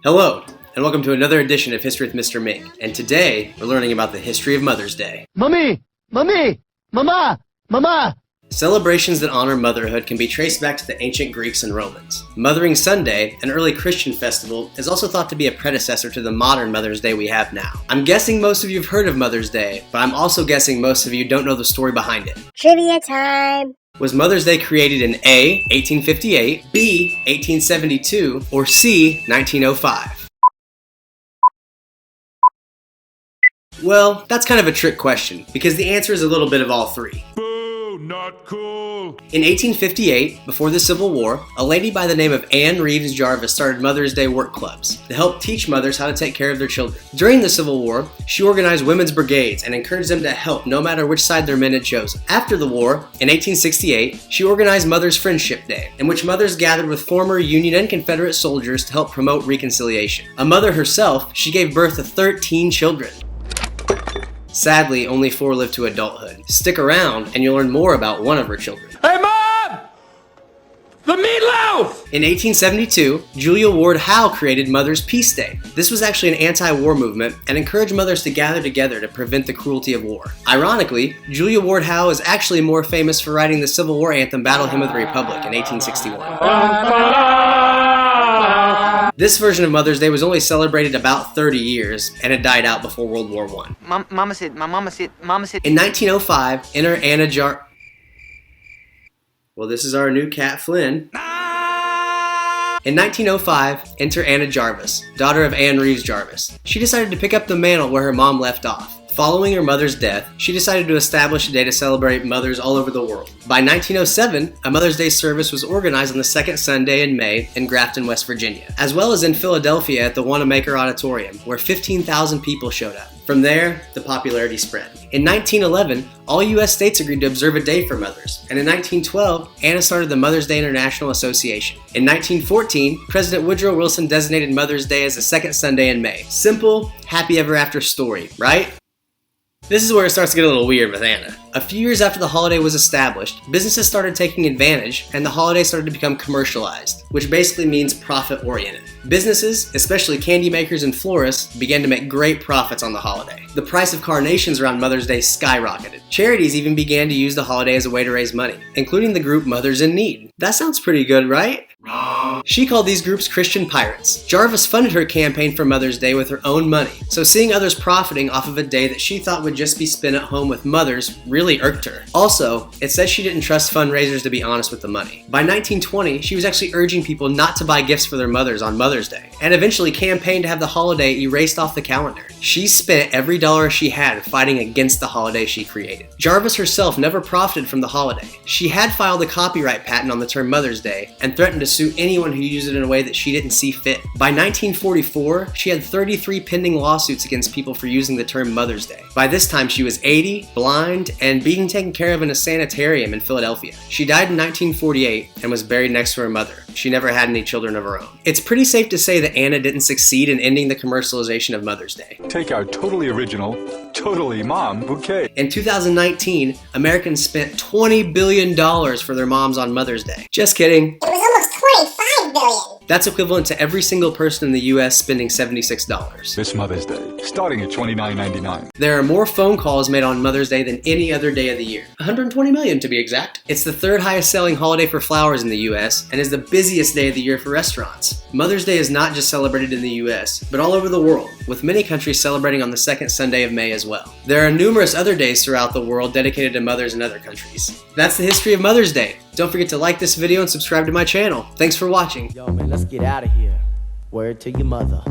Hello, and welcome to another edition of History with Mr. Mink. And today, we're learning about the history of Mother's Day. Mommy! Mommy! Mama! Mama! Celebrations that honor motherhood can be traced back to the ancient Greeks and Romans. Mothering Sunday, an early Christian festival, is also thought to be a predecessor to the modern Mother's Day we have now. I'm guessing most of you have heard of Mother's Day, but I'm also guessing most of you don't know the story behind it. Trivia time! Was Mother's Day created in A, 1858, B, 1872, or C, 1905? Well, that's kind of a trick question, because the answer is a little bit of all three. Boo, not cool. In 1858, before the Civil War, a lady by the name of Anne Reeves Jarvis started Mother's Day work clubs to help teach mothers how to take care of their children. During the Civil War, she organized women's brigades and encouraged them to help no matter which side their men had chosen. After the war, in 1868, she organized Mother's Friendship Day, in which mothers gathered with former Union and Confederate soldiers to help promote reconciliation. A mother herself, she gave birth to 13 children. Sadly, only 4 lived to adulthood. Stick around and you'll learn more about one of her children. Hey, Mom! The meatloaf! In 1872, Julia Ward Howe created Mother's Peace Day. This was actually an anti-war movement and encouraged mothers to gather together to prevent the cruelty of war. Ironically, Julia Ward Howe is actually more famous for writing the Civil War anthem Battle Hymn of the Republic in 1861. This version of Mother's Day was only celebrated about 30 years, and it died out before World War I. My mama said. In 1905, enter Anna Jar... Well, this is our new cat, Flynn. In 1905, enter Anna Jarvis, daughter of Anne Reeves Jarvis. She decided to pick up the mantle where her mom left off. Following her mother's death, she decided to establish a day to celebrate mothers all over the world. By 1907, a Mother's Day service was organized on the second Sunday in May in Grafton, West Virginia, as well as in Philadelphia at the Wanamaker Auditorium, where 15,000 people showed up. From there, the popularity spread. In 1911, all U.S. states agreed to observe a day for mothers, and in 1912, Anna started the Mother's Day International Association. In 1914, President Woodrow Wilson designated Mother's Day as the second Sunday in May. Simple, happy ever after story, right? This is where it starts to get a little weird with Anna. A few years after the holiday was established, businesses started taking advantage and the holiday started to become commercialized, which basically means profit-oriented. Businesses, especially candy makers and florists, began to make great profits on the holiday. The price of carnations around Mother's Day skyrocketed. Charities even began to use the holiday as a way to raise money, including the group Mothers in Need. That sounds pretty good, right? She called these groups Christian pirates. Jarvis funded her campaign for Mother's Day with her own money, so seeing others profiting off of a day that she thought would just be spent at home with mothers really irked her. Also, it says she didn't trust fundraisers to be honest with the money. By 1920, she was actually urging people not to buy gifts for their mothers on Mother's Day, and eventually campaigned to have the holiday erased off the calendar. She spent every dollar she had fighting against the holiday she created. Jarvis herself never profited from the holiday. She had filed a copyright patent on the term Mother's Day and threatened to sue anyone who used it in a way that she didn't see fit. By 1944, she had 33 pending lawsuits against people for using the term Mother's Day. By this time, she was 80, blind, and being taken care of in a sanitarium in Philadelphia. She died in 1948 and was buried next to her mother. She never had any children of her own. It's pretty safe to say that Anna didn't succeed in ending the commercialization of Mother's Day. Take our totally original, totally mom bouquet. In 2019, Americans spent $20 billion for their moms on Mother's Day. Just kidding. It was almost $25 billion. That's equivalent to every single person in the US spending $76. This Mother's Day, starting at $29.99. There are more phone calls made on Mother's Day than any other day of the year. 120 million to be exact. It's the third highest selling holiday for flowers in the US and is the busiest day of the year for restaurants. Mother's Day is not just celebrated in the US, but all over the world, with many countries celebrating on the second Sunday of May as well. There are numerous other days throughout the world dedicated to mothers in other countries. That's the history of Mother's Day. Don't forget to like this video and subscribe to my channel. Thanks for watching. Yo, man, let's get out of here. Word to your mother.